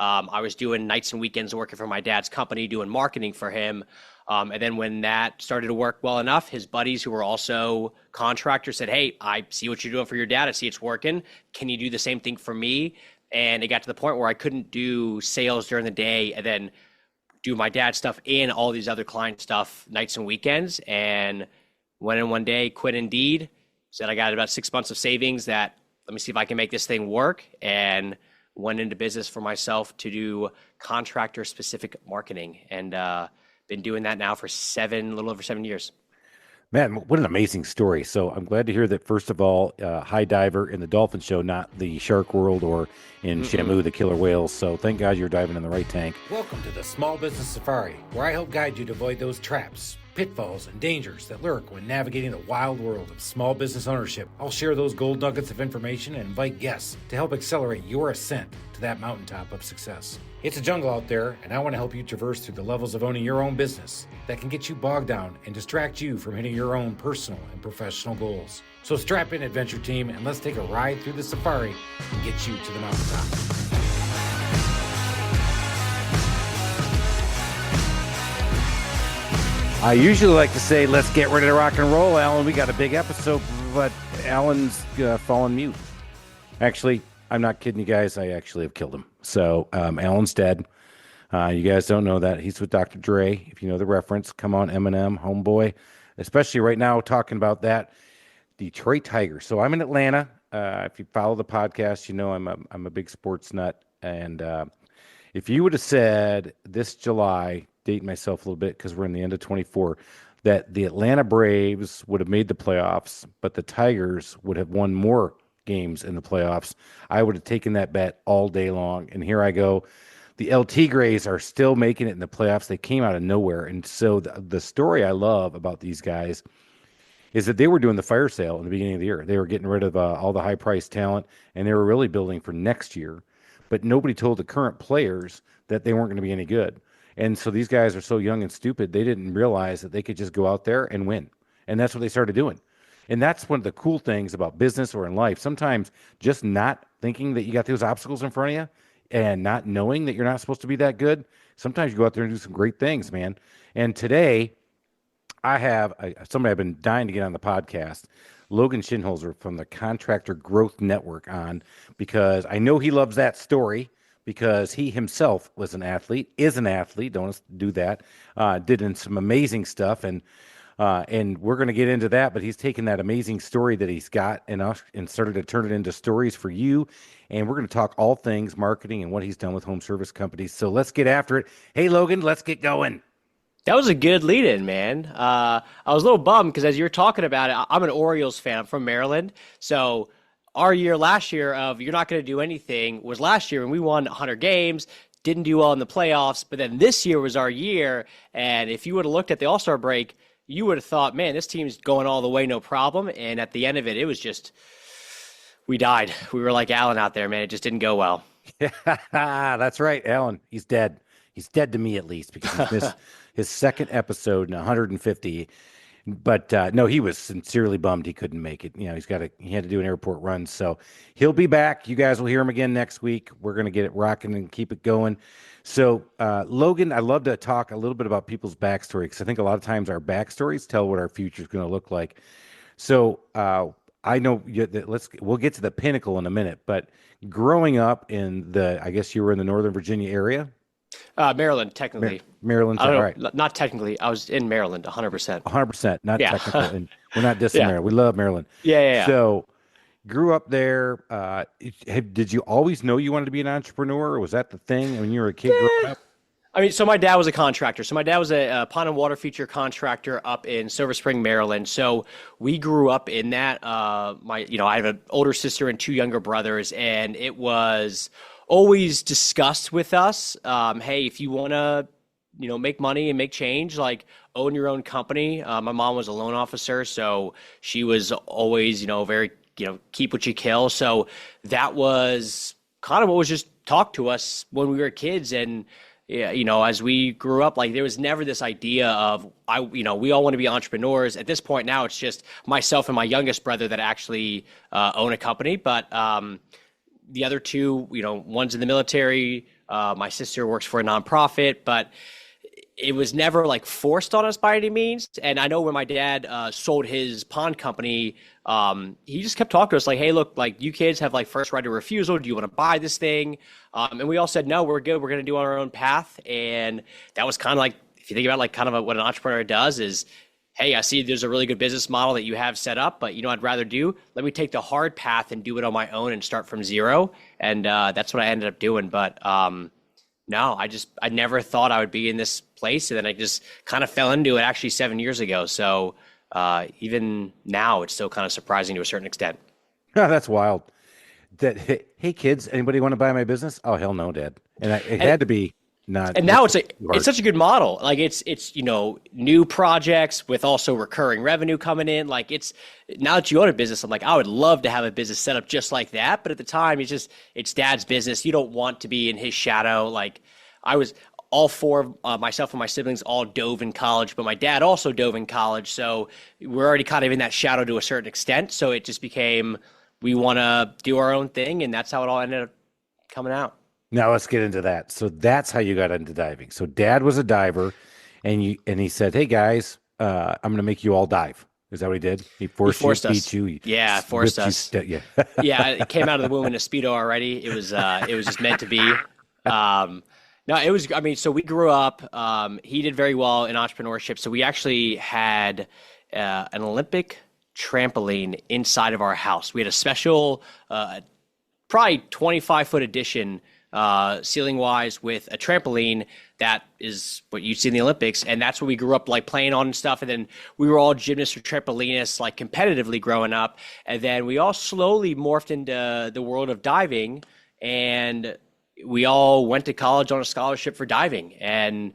I was doing nights and weekends working for my dad's company, doing marketing for him. And then when that started to work well enough, his buddies who were also contractors said, hey, I see what you're doing for your dad. I see it's working. Can you do the same thing for me? And it got to the point where I couldn't do sales during the day and then do my dad's stuff and all these other client stuff nights and weekends. And went in one day, quit Indeed, said I got about 6 months of savings that let me see if I can make this thing work, and went into business for myself to do contractor specific marketing, and been doing that now for a little over 7 years. Man, what an amazing story. So I'm glad to hear that, first of all, high diver in the dolphin show, not the shark world or in Shamu, the killer whales. So thank God you're diving in the right tank. Welcome to the Small Business Safari, where I help guide you to avoid those traps, pitfalls, and dangers that lurk when navigating the wild world of small business ownership. I'll share those gold nuggets of information and invite guests to help accelerate your ascent to that mountaintop of success. It's a jungle out there, and I want to help you traverse through the levels of owning your own business that can get you bogged down and distract you from hitting your own personal and professional goals. So strap in, adventure team, and let's take a ride through the safari and get you to the mountaintop. I usually like to say, let's get ready to rock and roll, Alan. We got a big episode, but Alan's fallen mute. Actually, I'm not kidding you guys. I actually have killed him. So Alan's dead. You guys don't know that. He's with Dr. Dre. If you know the reference, come on, Eminem, homeboy. Especially right now, talking about that Detroit Tigers. So I'm in Atlanta. If you follow the podcast, you know I'm a big sports nut. And if you would have said this July, dating myself a little bit because we're in the end of 24, that the Atlanta Braves would have made the playoffs, but the Tigers would have won more games in the playoffs, I would have taken that bet all day long. And here I go. The LT Grays are still making it in the playoffs. They came out of nowhere. And so the story I love about these guys is that they were doing the fire sale in the beginning of the year. They were getting rid of all the high-priced talent, and they were really building for next year. But nobody told the current players that they weren't going to be any good. And so these guys are so young and stupid, they didn't realize that they could just go out there and win. And that's what they started doing. And that's one of the cool things about business or in life. Sometimes just not thinking that you got those obstacles in front of you and not knowing that you're not supposed to be that good. Sometimes you go out there and do some great things, man. And today I have somebody I've been dying to get on the podcast, Logan Schindholzer from the Contractor Growth Network, on, because I know he loves that story, because he himself was an athlete, is an athlete, don't do that, did some amazing stuff, and we're going to get into that, but he's taken that amazing story that he's got and started to turn it into stories for you, and we're going to talk all things marketing and what he's done with home service companies. So let's get after it. Hey, Logan, let's get going. That was a good lead-in, man. I was a little bummed because as you were talking about it, I'm an Orioles fan. I'm from Maryland, so our year last year of you're not going to do anything was last year when we won 100 games, didn't do well in the playoffs, but then this year was our year, and if you would have looked at the All-Star break, you would have thought, man, this team's going all the way, no problem, and at the end of it, it was just, we died. We were like Allen out there, man. It just didn't go well. Yeah, that's right, Allen. He's dead. He's dead to me, at least, because he missed his second episode in 150. But no, he was sincerely bummed he couldn't make it. You know, he had to do an airport run, so he'll be back. You guys will hear him again next week. We're going to get it rocking and keep it going. So, Logan, I love to talk a little bit about people's backstory, because I think a lot of times our backstories tell what our future is going to look like. So, I know we'll get to the pinnacle in a minute, but growing up in I guess you were in the Northern Virginia area. Maryland, technically. Maryland, all right. Not technically. I was in Maryland, 100%. 100%, not technical. And we're not dissing Maryland. We love Maryland. Yeah. So, grew up there. Did you always know you wanted to be an entrepreneur, or was that the thing when you were a kid growing up? I mean, so my dad was a contractor. So my dad was a pond and water feature contractor up in Silver Spring, Maryland. So we grew up in that. I have an older sister and two younger brothers, and it was always discussed with us. Hey, if you want to, make money and make change, like own your own company. My mom was a loan officer, so she was always, very, keep what you kill. So that was kind of what was just talked to us when we were kids. And as we grew up, like there was never this idea of we all want to be entrepreneurs. At this point now, it's just myself and my youngest brother that actually own a company. But the other two, one's in the military, My sister works for a nonprofit, but it was never like forced on us by any means. And I know when my dad sold his pond company, he just kept talking to us like, hey, look, like you kids have like first right of refusal. Do you want to buy this thing? And we all said, no, we're good. We're going to do our own path. And that was kind of like, if you think about like kind of what an entrepreneur does is, hey, I see there's a really good business model that you have set up, but you know, I'd rather do, let me take the hard path and do it on my own and start from zero. And that's what I ended up doing. But no, I never thought I would be in this place. And then I just kind of fell into it actually 7 years ago. So even now it's still kind of surprising to a certain extent. Oh, that's wild. That, hey kids, anybody want to buy my business? Oh, hell no, Dad. And it had to be not. And now it's such a good model. Like it's new projects with also recurring revenue coming in. Like it's now that you own a business, I'm like, I would love to have a business set up just like that. But at the time, it's Dad's business. You don't want to be in his shadow. Like I was all four of myself and my siblings all dove in college, but my dad also dove in college. So we're already kind of in that shadow to a certain extent. So it just became, we want to do our own thing. And that's how it all ended up coming out. Now let's get into that. So that's how you got into diving. So Dad was a diver, and he said, "Hey guys, I'm going to make you all dive." Is that what he did? He forced you, us. Beat you. Yeah, forced us. Yeah. Yeah, it came out of the womb in a Speedo already. It was just meant to be. No, it was. I mean, so we grew up. He did very well in entrepreneurship. So we actually had an Olympic trampoline inside of our house. We had a special, probably 25-foot addition. Ceiling wise with a trampoline that is what you see in the Olympics. And that's what we grew up like playing on and stuff. And then we were all gymnasts or trampolinists like competitively growing up. And then we all slowly morphed into the world of diving, and we all went to college on a scholarship for diving. And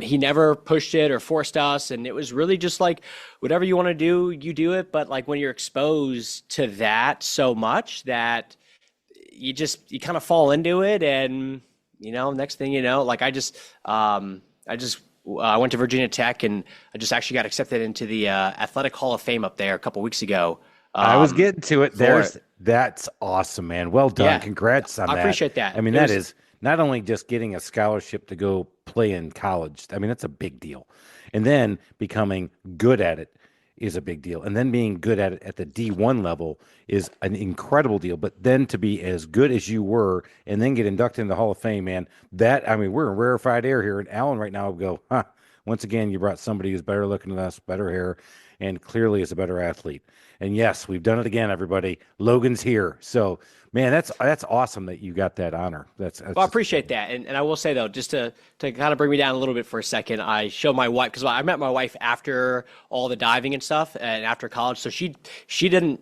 he never pushed it or forced us. And it was really just like, whatever you want to do, you do it. But like when you're exposed to that so much that you kind of fall into it, and next thing you know, like I went to Virginia Tech, and I just actually got accepted into the Athletic Hall of Fame up there a couple weeks ago. I was getting to it. That's awesome, man. Well done. Yeah, Congrats on that. I appreciate that. I mean, that is not only just getting a scholarship to go play in college. I mean, that's a big deal, and then becoming good at it is a big deal. And then being good at it at the D1 level is an incredible deal. But then to be as good as you were and then get inducted in the Hall of Fame, man, we're in rarefied air here. And Alan right now will go, once again, you brought somebody who's better looking than us, better hair, and clearly is a better athlete. And yes, we've done it again, everybody. Logan's here. So, man, that's awesome that you got that honor. Well, I appreciate that. And I will say, though, just to kind of bring me down a little bit for a second, I showed my wife, because I met my wife after all the diving and stuff and after college. So she didn't,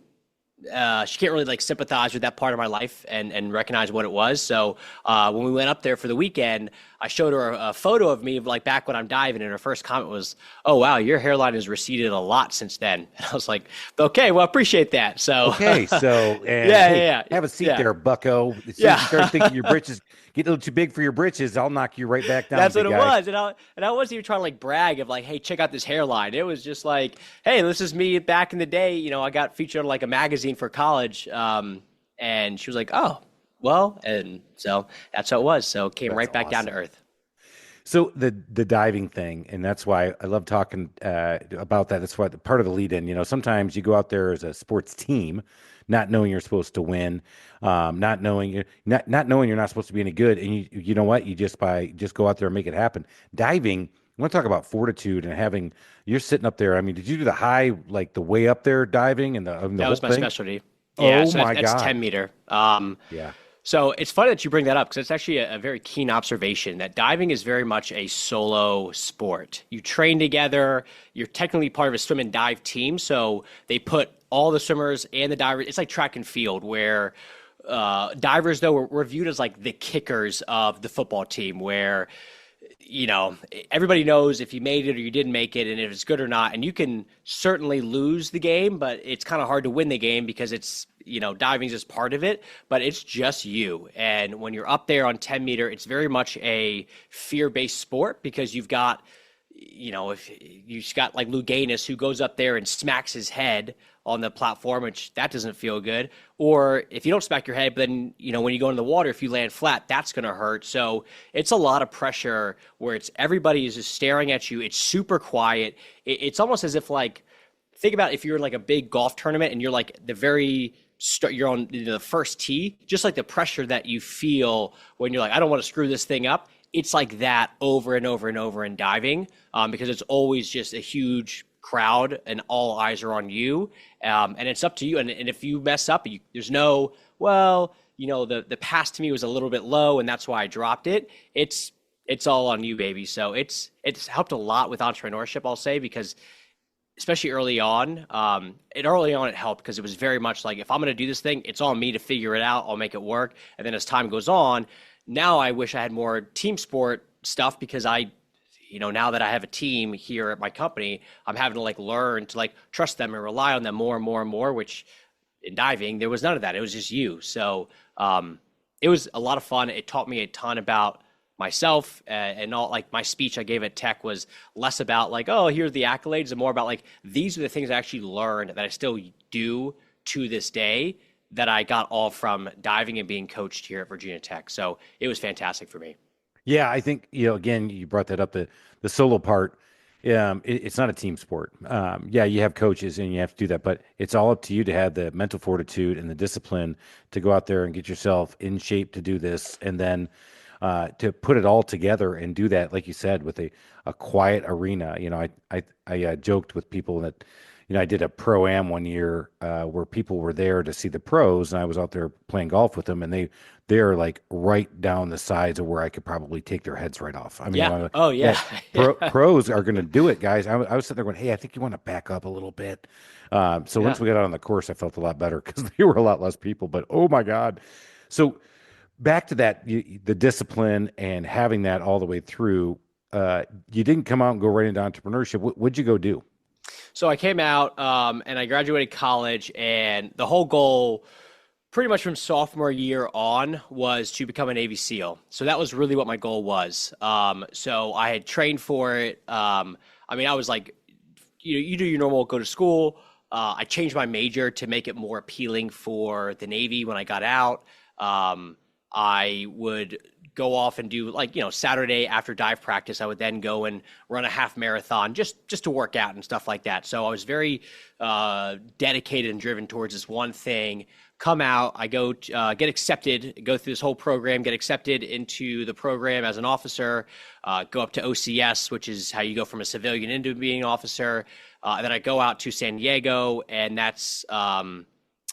she can't really like sympathize with that part of my life and recognize what it was. So when we went up there for the weekend, I showed her a photo of me like back when I'm diving, and her first comment was, "Oh wow, your hairline has receded a lot since then." And I was like, "Okay, well, I appreciate that." So yeah. Have a seat there, Bucko. As soon as you start thinking your britches get a little too big for your britches, I'll knock you right back down. That's what it was, and I wasn't even trying to like brag of like, "Hey, check out this hairline." It was just like, "Hey, this is me back in the day." I got featured on like a magazine for college, and she was like, "Oh, well," and so that's how it was. So it came right back down to earth. So the diving thing, and that's why I love talking about that. That's why part of the lead in, sometimes you go out there as a sports team, not knowing you're supposed to win, not knowing you're not supposed to be any good. And you know what? You just go out there and make it happen. Diving, I want to talk about fortitude and you're sitting up there. I mean, did you do the high, like the way up there diving and the that was my thing? Specialty. Yeah, my God. That's 10 meter. Yeah. So it's funny that you bring that up, because it's actually a very keen observation that diving is very much a solo sport. You train together. You're technically part of a swim and dive team. So they put all the swimmers and the divers. It's like track and field, where divers, though, we're viewed as like the kickers of the football team, where everybody knows if you made it or you didn't make it and if it's good or not. And you can certainly lose the game, but it's kind of hard to win the game because it's, diving is just part of it, but it's just you. And when you're up there on 10 meter, it's very much a fear-based sport, because you've got, if you just got like Lou Gaines who goes up there and smacks his head on the platform, which that doesn't feel good. Or if you don't smack your head, but then, when you go in the water, if you land flat, that's going to hurt. So it's a lot of pressure where everybody is just staring at you. It's super quiet. It's almost as if think about if you're like a big golf tournament and you're like you're on the first tee, just like the pressure that you feel when you're like, I don't want to screw this thing up. It's like that over and over and over in diving, because it's always just a huge crowd and all eyes are on you. And it's up to you. And if you mess up, there's no, the pass to me was a little bit low and that's why I dropped it. It's all on you, baby. So it's helped a lot with entrepreneurship, I'll say, because especially early on, it helped because it was very much like, if I'm going to do this thing, it's on me to figure it out. I'll make it work. And then as time goes on, now I wish I had more team sport stuff because now that I have a team here at my company, I'm having to learn to trust them and rely on them more and more and more, which in diving, there was none of that. It was just you. So it was a lot of fun. It taught me a ton about myself, and all my speech I gave at Tech was less about here's the accolades and more about these are the things I actually learned that I still do to this day that I got all from diving and being coached here at Virginia Tech. So it was fantastic for me. Yeah, I think, again, you brought that up, the solo part. It's not a team sport. Yeah, you have coaches and you have to do that, but it's all up to you to have the mental fortitude and the discipline to go out there and get yourself in shape to do this. And then to put it all together and do that, like you said, with a quiet arena. I joked with people that, I did a pro-am one year where people were there to see the pros, and I was out there playing golf with them, and they're right down the sides of where I could probably take their heads right off. I mean, yeah. Oh yeah. Pros are going to do it, guys. I was sitting there going, hey, I think you want to back up a little bit. So once we got out on the course, I felt a lot better because there were a lot less people. But oh my God! So back to that, the discipline and having that all the way through. You didn't come out and go right into entrepreneurship. What'd you go do? So I came out and I graduated college, and the whole goal pretty much from sophomore year on was to become a Navy SEAL. So that was really what my goal was. So I had trained for it. I was you do your normal, go to school. I changed my major to make it more appealing for the Navy when I got out. I would go off and do Saturday after dive practice, I would then go and run a half marathon just to work out and stuff like that. So I was very dedicated and driven towards this one thing. Come out, I go get accepted, go through this whole program, get accepted into the program as an officer, go up to OCS, which is how you go from a civilian into being an officer. Then I go out to San Diego, and that's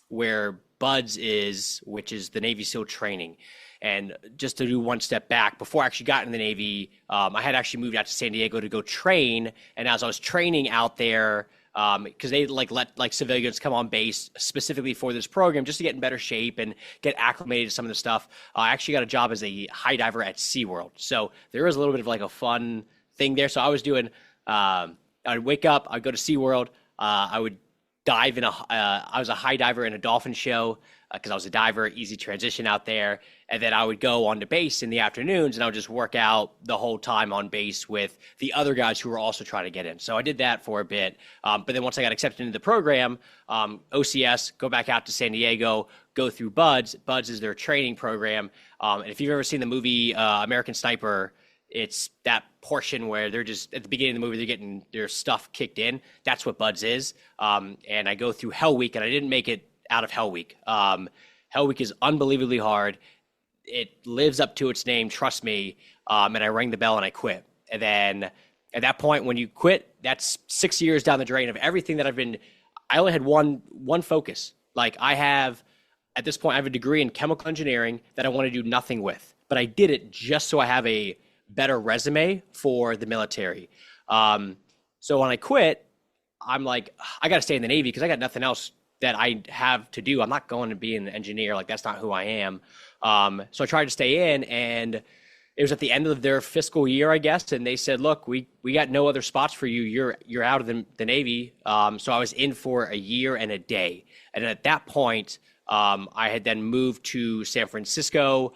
where BUDS is, which is the Navy SEAL training. And just to do one step back, before I actually got in the Navy, I had actually moved out to San Diego to go train. And as I was training out there, because they let civilians come on base specifically for this program just to get in better shape and get acclimated to some of the stuff, I actually got a job as a high diver at SeaWorld. So there was a little bit of a fun thing there. So I was doing, I'd wake up, I'd go to SeaWorld, I would dive I was a high diver in a dolphin show because I was a diver, easy transition out there. And then I would go on to base in the afternoons, and I would just work out the whole time on base with the other guys who were also trying to get in. So I did that for a bit. But then once I got accepted into the program, OCS, go back out to San Diego, go through BUDS. BUDS is their training program. And if you've ever seen the movie American Sniper, it's that portion where they're just at the beginning of the movie, they're getting their stuff kicked in. That's what BUDS is. And I go through Hell Week, and I didn't make it out of Hell Week. Hell Week is unbelievably hard. It lives up to its name, trust me. And I rang the bell and I quit. And then at that point, when you quit, that's 6 years down the drain of everything that I only had one focus. At this point, I have a degree in chemical engineering that I want to do nothing with. But I did it just so I have a better resume for the military. So when I quit, I'm like, I got to stay in the Navy because I got nothing else that I have to do. I'm not going to be an engineer. That's not who I am. So I tried to stay in, and it was at the end of their fiscal year, I guess. And they said, look, we got no other spots for you. You're out of the Navy. So I was in for a year and a day. And at that point, I had then moved to San Francisco,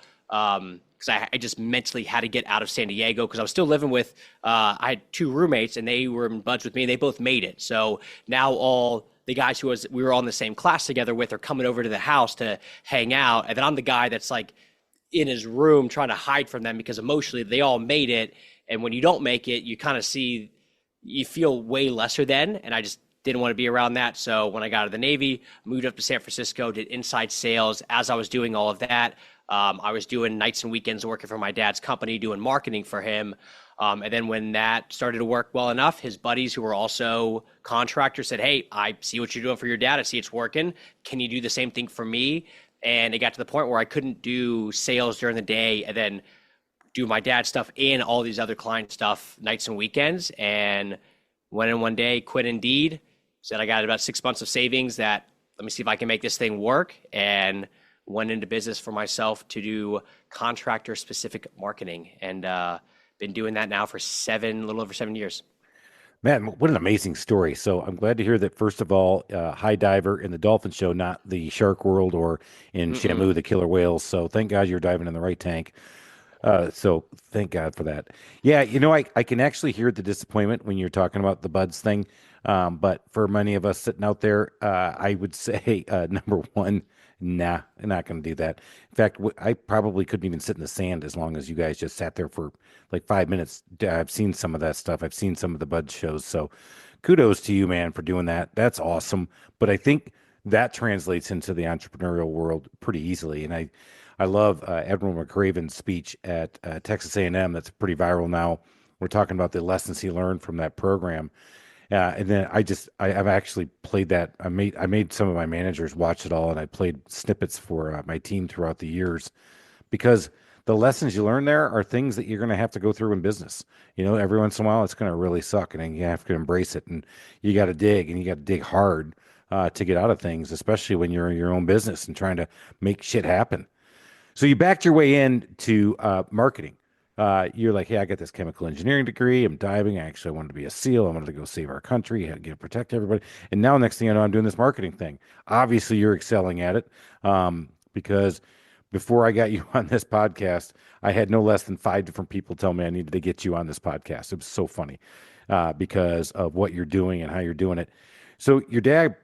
because I just mentally had to get out of San Diego because I was still living with, I had two roommates and they were in buds with me and they both made it. So now all the guys we were all in the same class together with are coming over to the house to hang out. And then I'm the guy that's like in his room trying to hide from them because emotionally they all made it. And when you don't make it, you kind of you feel way lesser than. And I just didn't want to be around that. So when I got out of the Navy, moved up to San Francisco, did inside sales. As I was doing all of that, I was doing nights and weekends working for my dad's company, doing marketing for him. And then when that started to work well enough, his buddies who were also contractors said, hey, I see what you're doing for your dad. I see it's working. Can you do the same thing for me? And it got to the point where I couldn't do sales during the day and then do my dad's stuff and all these other client stuff nights and weekends. And went in one day, quit Indeed, said I got about 6 months of savings that let me see if I can make this thing work. And went into business for myself to do contractor specific marketing. And, been doing that now for a little over 7 years. Man, what an amazing story. So I'm glad to hear that, first of all, high diver in the dolphin show, not the shark world or in Shamu, the killer whales. So thank God you're diving in the right tank. So thank God for that. Yeah, I can actually hear the disappointment when you're talking about the buds thing. But for many of us sitting out there, I would say, number one, nah, I'm not going to do that. In fact, I probably couldn't even sit in the sand as long as you guys just sat there for like 5 minutes. I've seen some of that stuff. I've seen some of the bud shows. So kudos to you, man, for doing that. That's awesome. But I think that translates into the entrepreneurial world pretty easily. And I love Admiral McRaven's speech at Texas A&M. That's pretty viral now. We're talking about the lessons he learned from that program. And then I've actually played that. I made some of my managers watch it all, and I played snippets for my team throughout the years, because the lessons you learn there are things that you're going to have to go through in business. Every once in a while it's going to really suck, and then you have to embrace it, and you got to dig, and you got to dig hard to get out of things, especially when you're in your own business and trying to make shit happen. So you backed your way into marketing. You're like, hey, I got this chemical engineering degree. I'm diving. Actually, I wanted to be a SEAL. I wanted to go save our country, protect everybody. And now, next thing I know, I'm doing this marketing thing. Obviously, you're excelling at it, because before I got you on this podcast, I had no less than 5 different people tell me I needed to get you on this podcast. It was so funny because of what you're doing and how you're doing it. So your dad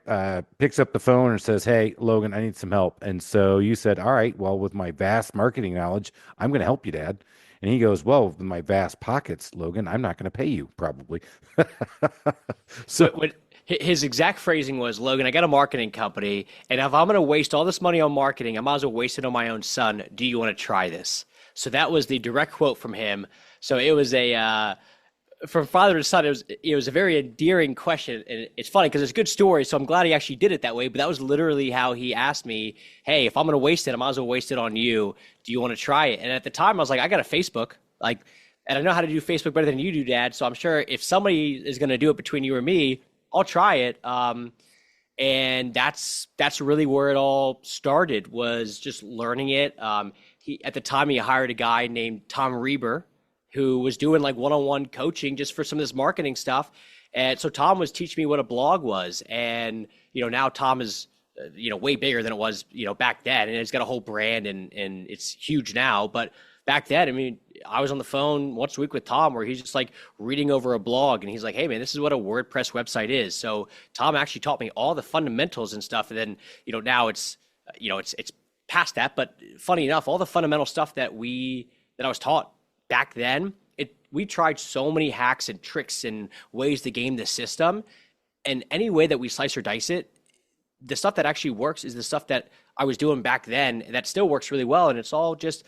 picks up the phone and says, hey, Logan, I need some help. And so you said, all right, well, with my vast marketing knowledge, I'm going to help you, Dad. And he goes, well, with my vast pockets, Logan, I'm not going to pay you, probably. So His exact phrasing was, Logan, I got a marketing company, and if I'm going to waste all this money on marketing, I might as well waste it on my own son. Do you want to try this? So that was the direct quote from him. So it was from father to son, it was a very endearing question. And it's funny because it's a good story. So I'm glad he actually did it that way. But that was literally how he asked me, hey, if I'm going to waste it, I might as well waste it on you. Do you want to try it? And at the time I was like, I got a Facebook, and I know how to do Facebook better than you do, Dad. So I'm sure if somebody is going to do it between you or me, I'll try it. And that's really where it all started, was just learning it. At the time he hired a guy named Tom Reber, who was doing like one-on-one coaching just for some of this marketing stuff. And so Tom was teaching me what a blog was. And, now Tom is, way bigger than it was, back then. And it's got a whole brand and it's huge now. But back then, I mean, I was on the phone once a week with Tom where he's just like reading over a blog and he's like, hey man, this is what a WordPress website is. So Tom actually taught me all the fundamentals and stuff. And then, now it's past that. But funny enough, all the fundamental stuff that I was taught back then, we tried so many hacks and tricks and ways to game the system. And any way that we slice or dice it, the stuff that actually works is the stuff that I was doing back then that still works really well. And it's all just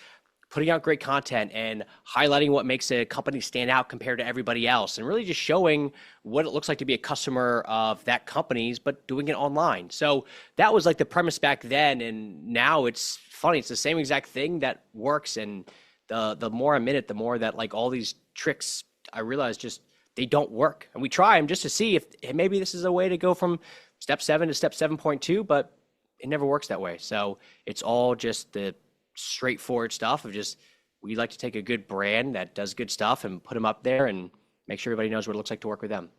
putting out great content and highlighting what makes a company stand out compared to everybody else, and really just showing what it looks like to be a customer of that company's, but doing it online. So that was like the premise back then. And now it's funny. It's the same exact thing that works. And the more I'm in it, the more that like all these tricks, I realize just they don't work. And we try them just to see if maybe this is a way to go from step 7 to step 7.2, but it never works that way. So it's all just the straightforward stuff of just, we like to take a good brand that does good stuff and put them up there and make sure everybody knows what it looks like to work with them.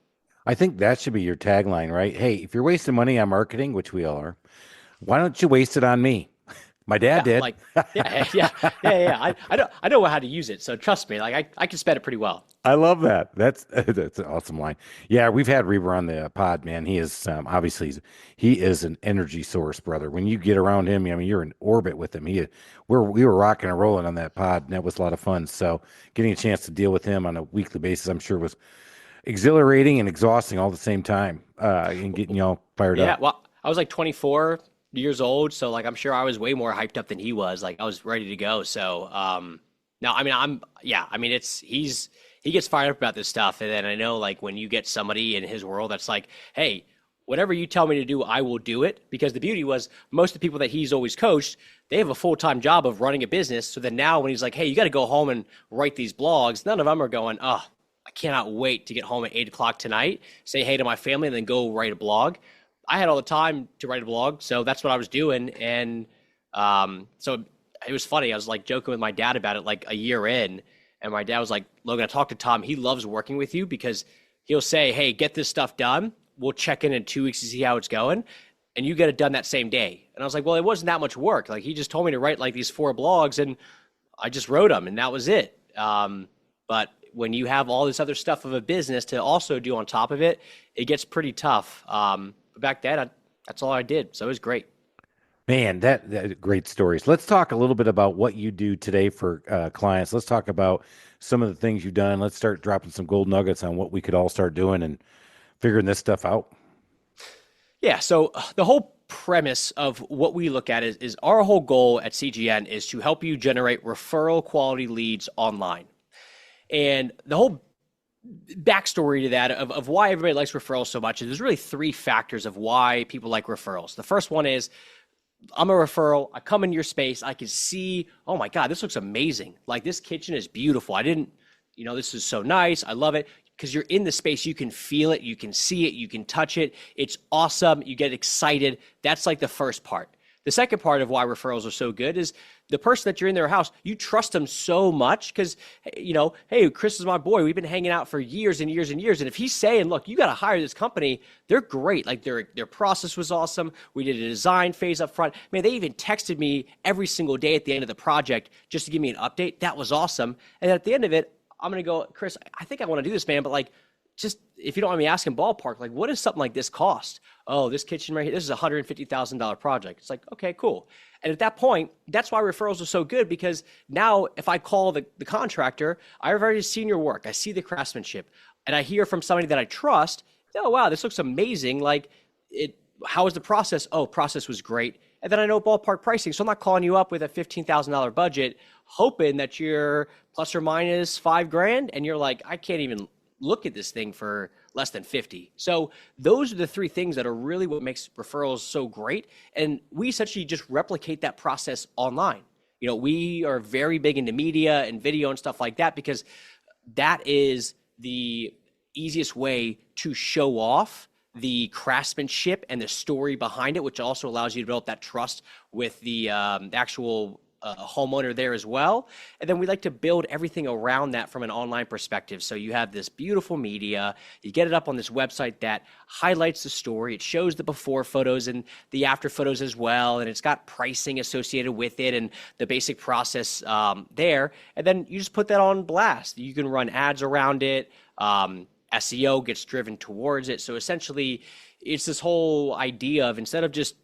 I think that should be your tagline, right? Hey, if you're wasting money on marketing, which we all are, why don't you waste it on me? My dad Yeah, did. like yeah. I know how to use it, so trust me. Like I can spend it pretty well. I love that. That's an awesome line. Yeah, we've had Reaver on the pod, man. He is obviously he is an energy source, brother. When you get around him, I mean, you're in orbit with him. We were rocking and rolling on that pod, and that was a lot of fun. So getting a chance to deal with him on a weekly basis, I'm sure was exhilarating and exhausting all at the same time, and getting y'all fired Yeah, up. well, I was like 24 years old, so like I'm sure I was way more hyped up than he was. Like I was ready to go. So no, I mean I mean he gets fired up about this stuff, and then I know like when you get somebody in his world that's like, hey, whatever you tell me to do, I will do it. Because the beauty was most of the people that he's always coached, they have a full-time job of running a business. So then now when he's like, hey, you got to go home and write these blogs, none of them are going, oh, I cannot wait to get home at 8 o'clock tonight, say hey to my family, and then go write a blog. I had all the time to write a blog, so that's what I was doing. And so it was funny. I was like joking with my dad about it like a year in, and my dad was like, Logan, I talked to Tom. He loves working with you because he'll say, hey, get this stuff done. We'll check in 2 weeks to see how it's going. And you get it done that same day. And I was like, well, it wasn't that much work. Like he just told me to write like these 4 blogs, and I just wrote them, and that was it. But when you have all this other stuff of a business to also do on top of it, it gets pretty tough. But back then, that's all I did. So it was great. Man, that great stories. Let's talk a little bit about what you do today for clients. Let's talk about some of the things you've done. Let's start dropping some gold nuggets on what we could all start doing and figuring this stuff out. Yeah. So the whole premise of what we look at is our whole goal at CGN is to help you generate referral quality leads online. And the whole backstory to that of why everybody likes referrals so much is there's really 3 factors of why people like referrals. The first one is I'm a referral. I come in your space. I can see, oh my God, this looks amazing. Like this kitchen is beautiful. This is so nice. I love it. Because you're in the space, you can feel it, you can see it, you can touch it. It's awesome. You get excited. That's like the first part. The second part of why referrals are so good is the person that you're in their house, you trust them so much because, hey, Chris is my boy. We've been hanging out for years and years and years. And if he's saying, look, you got to hire this company, they're great. Like their process was awesome. We did a design phase up front. Man, they even texted me every single day at the end of the project just to give me an update. That was awesome. And at the end of it, I'm going to go, Chris, I think I want to do this, man. But like, just if you don't mind me asking ballpark, like what does something like this cost? Oh, this kitchen right here, this is a $150,000 project. It's like, okay, cool. And at that point, that's why referrals are so good because now if I call the contractor, I've already seen your work. I see the craftsmanship and I hear from somebody that I trust, oh, wow, this looks amazing. Like how was the process? Oh, process was great. And then I know ballpark pricing. So I'm not calling you up with a $15,000 budget, hoping that you're plus or minus $5,000. And you're like, I can't even look at this thing for less than 50. So those are the 3 things that are really what makes referrals so great. And we essentially just replicate that process online. We are very big into media and video and stuff like that because that is the easiest way to show off the craftsmanship and the story behind it, which also allows you to develop that trust with the actual homeowner there as well. And then we like to build everything around that from an online perspective. So you have this beautiful media, you get it up on this website that highlights the story. It shows the before photos and the after photos as well. And it's got pricing associated with it and the basic process there. And then you just put that on blast. You can run ads around it. SEO gets driven towards it. So essentially, it's this whole idea of instead of just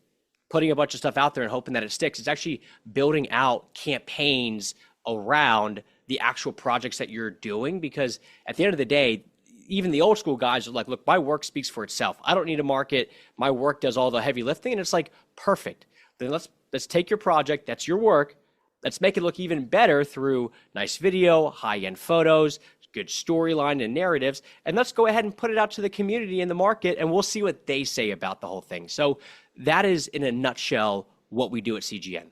putting a bunch of stuff out there and hoping that it sticks, it's actually building out campaigns around the actual projects that you're doing. Because at the end of the day, even the old school guys are like, look, my work speaks for itself. I don't need to market. My work does all the heavy lifting. And it's like, perfect. Then let's take your project. That's your work. Let's make it look even better through nice video, high-end photos, good storyline and narratives, and let's go ahead and put it out to the community and the market, and we'll see what they say about the whole thing. So that is, in a nutshell, what we do at CGN.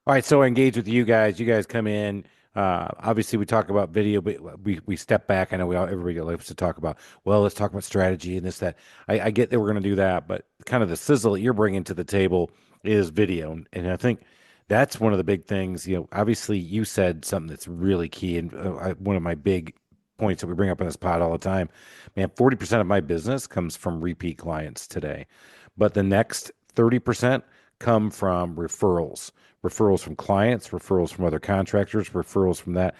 All right, so I engage with you guys. You guys come in. Obviously, we talk about video, but we step back. I know everybody likes to talk about, well, let's talk about strategy and this, that. I get that we're going to do that, but kind of the sizzle that you're bringing to the table is video. And I think that's one of the big things. Obviously, you said something that's really key. And one of my big points that we bring up in this pod all the time, man, 40% of my business comes from repeat clients today. But the next 30% come from referrals from clients, referrals from other contractors, referrals from that.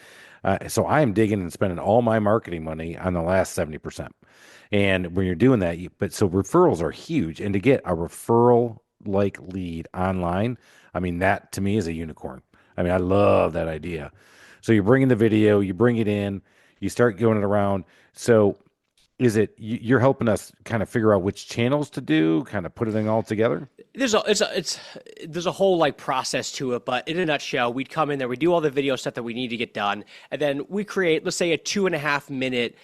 So I am digging and spending all my marketing money on the last 70%. And when you're doing that, so referrals are huge. And to get a referral like lead online, I mean, that to me is a unicorn. I mean, I love that idea. So you bring in the video, you bring it in, you start going it around. So is it you're helping us kind of figure out which channels to do, kind of put it all together? There's a whole like process to it, but in a nutshell, we'd come in there, we do all the video stuff that we need to get done, and then we create, let's say, a 2.5-minute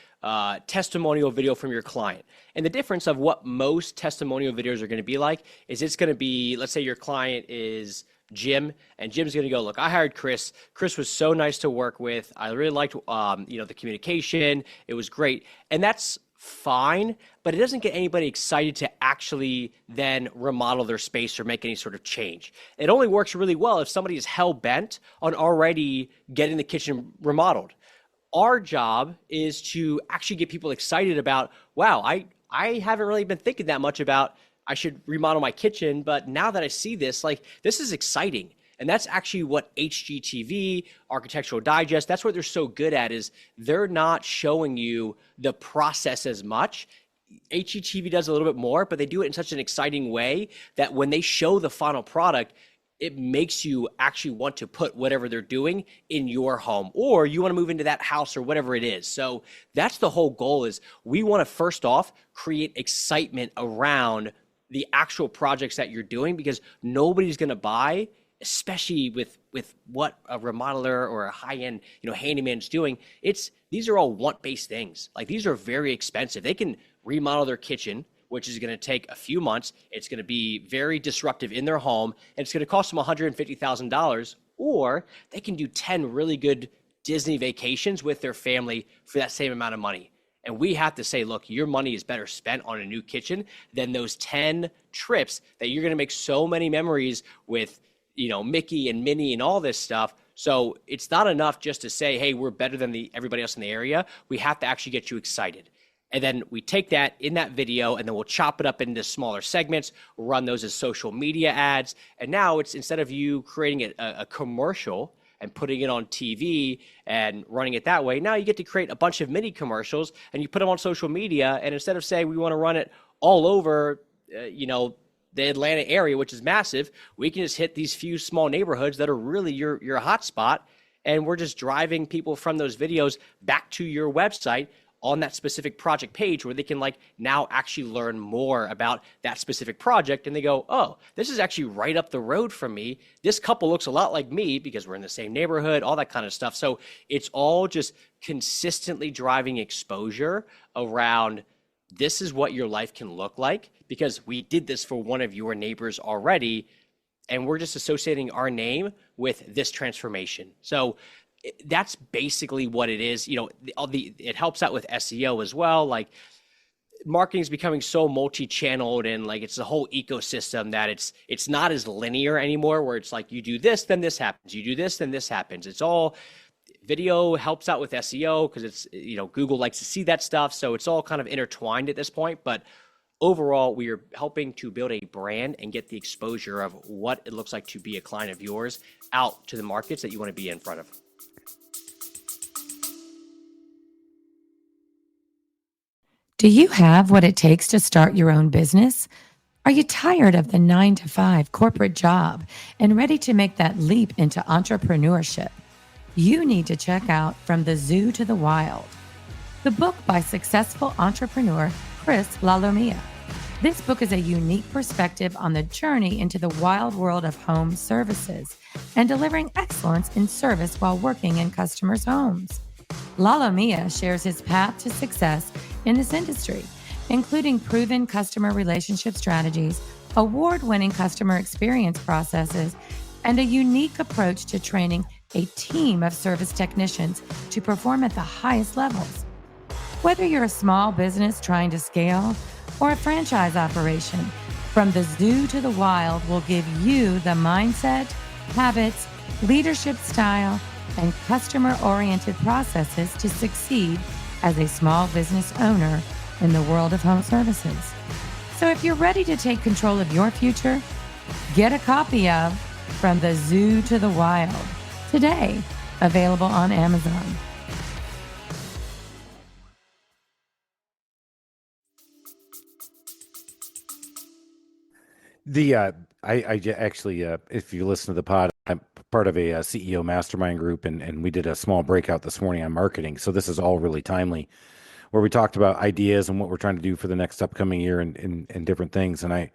testimonial video from your client. And the difference of what most testimonial videos are going to be like is it's going to be, let's say your client is Jim, and Jim's going to go, look, I hired Chris. Chris was so nice to work with. I really liked, the communication. It was great. And that's fine, but it doesn't get anybody excited to actually then remodel their space or make any sort of change. It only works really well if somebody is hell-bent on already getting the kitchen remodeled. Our job is to actually get people excited about, wow, I haven't really been thinking that much about I should remodel my kitchen, but now that I see this, like, this is exciting. And that's actually what HGTV, Architectural Digest, that's what they're so good at, is they're not showing you the process as much. HGTV does a little bit more, but they do it in such an exciting way that when they show the final product, it makes you actually want to put whatever they're doing in your home, or you want to move into that house or whatever it is. So that's the whole goal, is we want to first off create excitement around the actual projects that you're doing, because nobody's going to buy, especially with what a remodeler or a high-end, handyman's doing. These are all want-based things. Like, these are very expensive. They can remodel their kitchen, which is going to take a few months. It's going to be very disruptive in their home, and it's going to cost them $150,000, or they can do 10 really good Disney vacations with their family for that same amount of money. And we have to say, look, your money is better spent on a new kitchen than those 10 trips that you're going to make so many memories with, Mickey and Minnie and all this stuff. So it's not enough just to say, hey, we're better than everybody else in the area. We have to actually get you excited. And then we take that in that video, and then we'll chop it up into smaller segments, run those as social media ads. And now it's, instead of you creating a commercial and putting it on TV and running it that way, now you get to create a bunch of mini commercials and you put them on social media. And instead of saying we want to run it all over, the Atlanta area, which is massive, we can just hit these few small neighborhoods that are really your hotspot. And we're just driving people from those videos back to your website on that specific project page, where they can now actually learn more about that specific project. And they go, oh, this is actually right up the road from me. This couple looks a lot like me because we're in the same neighborhood, all that kind of stuff. So it's all just consistently driving exposure around, this is what your life can look like, because we did this for one of your neighbors already, and we're just associating our name with this transformation. So that's basically what it is. It helps out with SEO as well. Like, marketing is becoming so multi-channeled, and it's a whole ecosystem that it's not as linear anymore, where it's like, you do this, then this happens. You do this, then this happens. It's all video helps out with SEO because it's, Google likes to see that stuff. So it's all kind of intertwined at this point. But overall, we are helping to build a brand and get the exposure of what it looks like to be a client of yours out to the markets that you want to be in front of. Do you have what it takes to start your own business? Are you tired of the 9-to-5 corporate job and ready to make that leap into entrepreneurship? You need to check out From the Zoo to the Wild, the book by successful entrepreneur Chris Lalomia. This book is a unique perspective on the journey into the wild world of home services and delivering excellence in service while working in customers' homes. Lalomia shares his path to success in this industry, including proven customer relationship strategies, award-winning customer experience processes, and a unique approach to training a team of service technicians to perform at the highest levels. Whether you're a small business trying to scale or a franchise operation, From the Zoo to the Wild will give you the mindset, habits, leadership style, and customer-oriented processes to succeed as a small business owner in the world of home services. So if you're ready to take control of your future, Get a copy of From the Zoo to the Wild today, available on Amazon. Actually, if you listen to the pod, I'm part of a, CEO mastermind group, and we did a small breakout this morning on marketing. So this is all really timely, where we talked about ideas and what we're trying to do for the next upcoming year and different things. And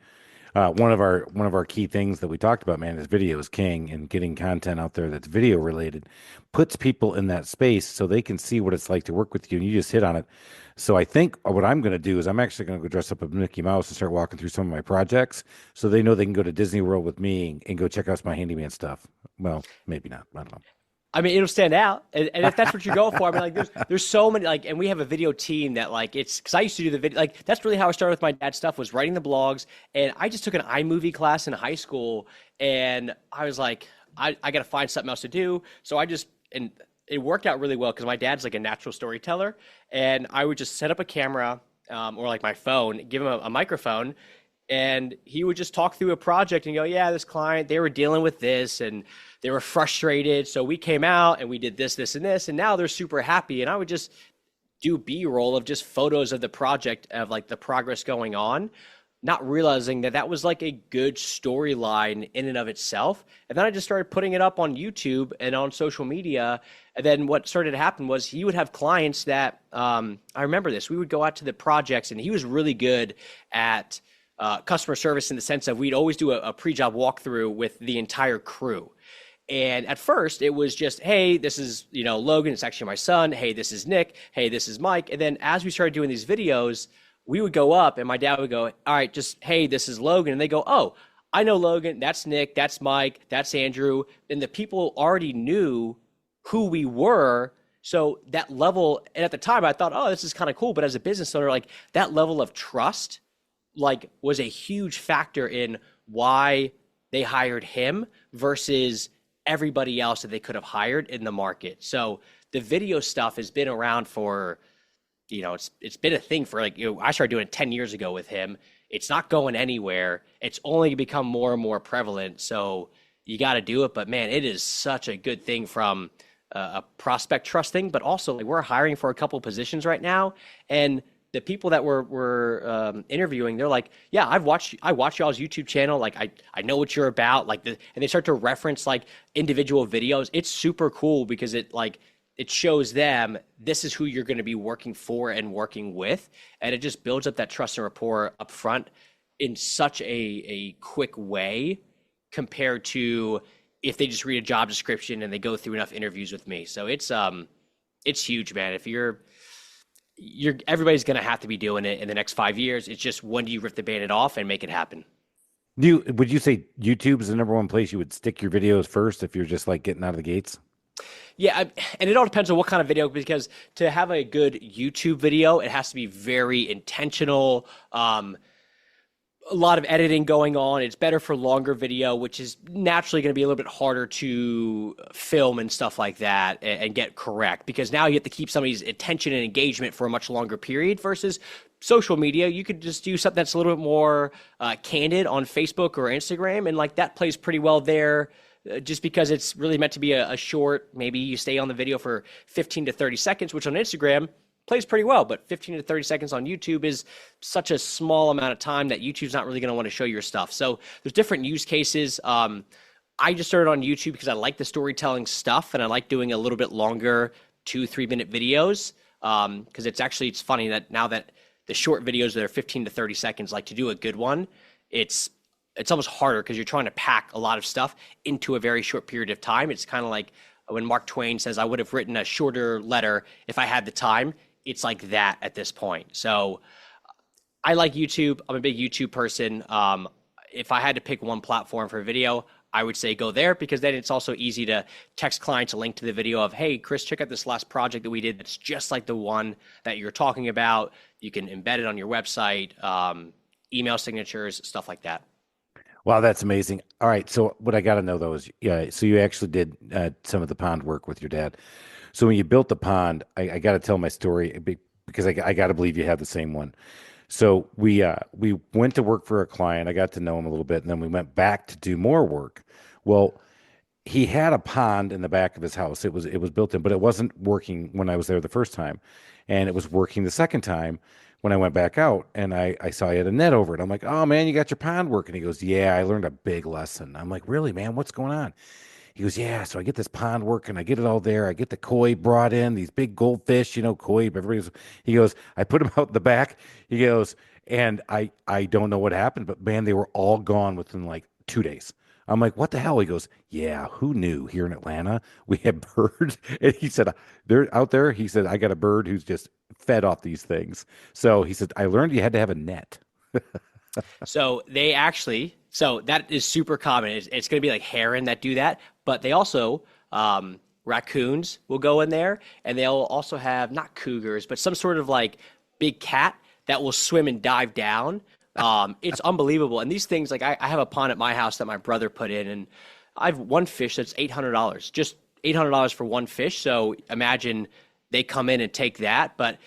one of our key things that we talked about, man, is video is king, and getting content out there that's video related puts people in that space so they can see what it's like to work with you. And you just hit on it. So I think what I'm going to do is I'm actually going to go dress up as Mickey Mouse and start walking through some of my projects so they know they can go to Disney World with me and go check out my handyman stuff. Well, maybe not. I don't know. I mean, it'll stand out, and if that's what you're going for, I mean, like, there's so many, like, and we have a video team that, like, it's because I used to do the video, like, that's really how I started with my dad's stuff, was writing the blogs, and I just took an iMovie class in high school, and I was like, I got to find something else to do, so and it worked out really well because my dad's like a natural storyteller, and I would just set up a camera, or like my phone, give him a microphone, and he would just talk through a project and go, yeah, this client, they were dealing with this and they were frustrated. So we came out and we did this, this, and this, and now they're super happy. And I would just do B-roll of just photos of the project, of like the progress going on, not realizing that that was like a good storyline in and of itself. And then I just started putting it up on YouTube and on social media. And then what started to happen was he would have clients that, I remember this, we would go out to the projects, and he was really good at customer service in the sense of we'd always do a pre-job walkthrough with the entire crew. And at first it was just, hey, this is, Logan, it's actually my son. Hey, this is Nick. Hey, this is Mike. And then as we started doing these videos, we would go up and my dad would go, all right, just, hey, this is Logan. And they go, oh, I know Logan. That's Nick. That's Mike. That's Andrew. And the people already knew who we were. So that level, and at the time I thought, oh, this is kind of cool. But as a business owner, like that level of trust, like, was a huge factor in why they hired him versus everybody else that they could have hired in the market. So the video stuff has been around for, it's been a thing for like, I started doing it 10 years ago with him. It's not going anywhere. It's only become more and more prevalent. So you got to do it. But man, it is such a good thing from a prospect trust thing, but also like we're hiring for a couple positions right now. And the people that we're interviewing, they're like, yeah, I watch y'all's YouTube channel. Like, I know what you're about. Like, and they start to reference like individual videos. It's super cool because it shows them this is who you're going to be working for and working with, and it just builds up that trust and rapport up front in such a quick way compared to if they just read a job description and they go through enough interviews with me. So it's huge, man. If everybody's going to have to be doing it in the next 5 years. It's just, when do you rip the Band-Aid off and make it happen? Would you say YouTube is the number one place you would stick your videos first if you're just like getting out of the gates? Yeah, and it all depends on what kind of video, because to have a good YouTube video, it has to be very intentional. A lot of editing going on. It's better for longer video, which is naturally going to be a little bit harder to film and stuff like that and get correct, because now you have to keep somebody's attention and engagement for a much longer period versus social media. You could just do something that's a little bit more candid on Facebook or Instagram, and like that plays pretty well there. Just because it's really meant to be a short, maybe you stay on the video for 15 to 30 seconds, which on Instagram plays pretty well, but 15 to 30 seconds on YouTube is such a small amount of time that YouTube's not really going to want to show your stuff. So there's different use cases. I just started on YouTube because I like the storytelling stuff, and I like doing a little bit longer 2-3 minute videos. Because it's funny that now that the short videos that are 15 to 30 seconds, like to do a good one, it's almost harder because you're trying to pack a lot of stuff into a very short period of time. It's kind of like when Mark Twain says, I would have written a shorter letter if I had the time. It's like that at this point. So I like YouTube. I'm a big YouTube person. If I had to pick one platform for video, I would say go there, because then it's also easy to text clients a link to the video of, hey, Chris, check out this last project that we did that's just like the one that you're talking about. You can embed it on your website, email signatures, stuff like that. Wow, that's amazing. All right, so what I got to know though is, so you actually did some of the pond work with your dad. So when you built the pond, I got to tell my story because I got to believe you have the same one. So we went to work for a client. I got to know him a little bit, and then we went back to do more work. Well, he had a pond in the back of his house. It was built in, but it wasn't working when I was there the first time, and it was working the second time when I went back out, and I saw he had a net over it. I'm like, oh man, you got your pond working. He goes, yeah, I learned a big lesson. I'm like, really, man? What's going on? He goes, yeah. So I get this pond working. I get it all there. I get the koi brought in, these big goldfish, koi. He goes, I put them out in the back. He goes, and I don't know what happened, but man, they were all gone within like 2 days. I'm like, what the hell? He goes, yeah, who knew here in Atlanta we have birds? And he said, they're out there. He said, I got a bird who's just fed off these things. So he said, I learned you had to have a net. So they actually, so that is super common. It's going to be like heron that do that, but they also, raccoons will go in there, and they'll also have not cougars, but some sort of like big cat that will swim and dive down. It's unbelievable. And these things, like I have a pond at my house that my brother put in, and I have one fish that's $800, just $800 for one fish. So imagine they come in and take that. But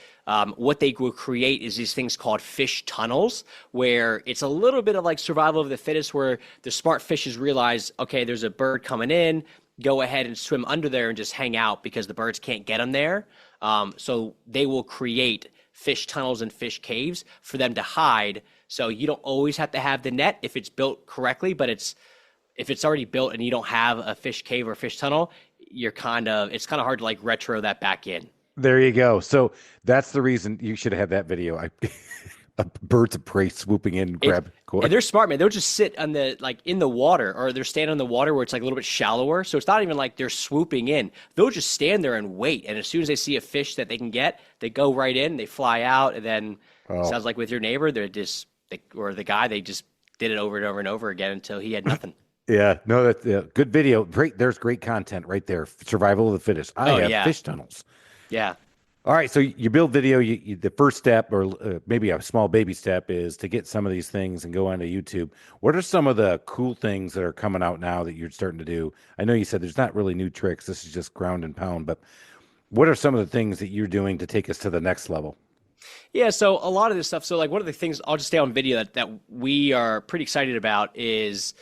what they will create is these things called fish tunnels, where it's a little bit of like survival of the fittest, where the smart fishes realize, okay, there's a bird coming in, go ahead and swim under there and just hang out because the birds can't get them there. So they will create fish tunnels and fish caves for them to hide. So you don't always have to have the net if it's built correctly, but if it's already built and you don't have a fish cave or a fish tunnel, it's kind of hard to like retro that back in. There you go. So that's the reason you should have that video. Birds of prey swooping in and grab koi. And they're smart, man. They'll just sit on the like in the water, or they're standing on the water where it's like a little bit shallower. So it's not even like they're swooping in. They'll just stand there and wait. And as soon as they see a fish that they can get, they go right in, they fly out, and then sounds like with your neighbor, or the guy, they just did it over and over and over again until he had nothing. Yeah, no, that's good video. Great, there's great content right there. Survival of the fittest. I have fish tunnels. Yeah. All right, so you build video. The first step, or maybe a small baby step, is to get some of these things and go onto YouTube. What are some of the cool things that are coming out now that you're starting to do? I know you said there's not really new tricks. This is just ground and pound. But what are some of the things that you're doing to take us to the next level? Yeah, so a lot of this stuff. So like one of the things I'll just stay on video that we are pretty excited about is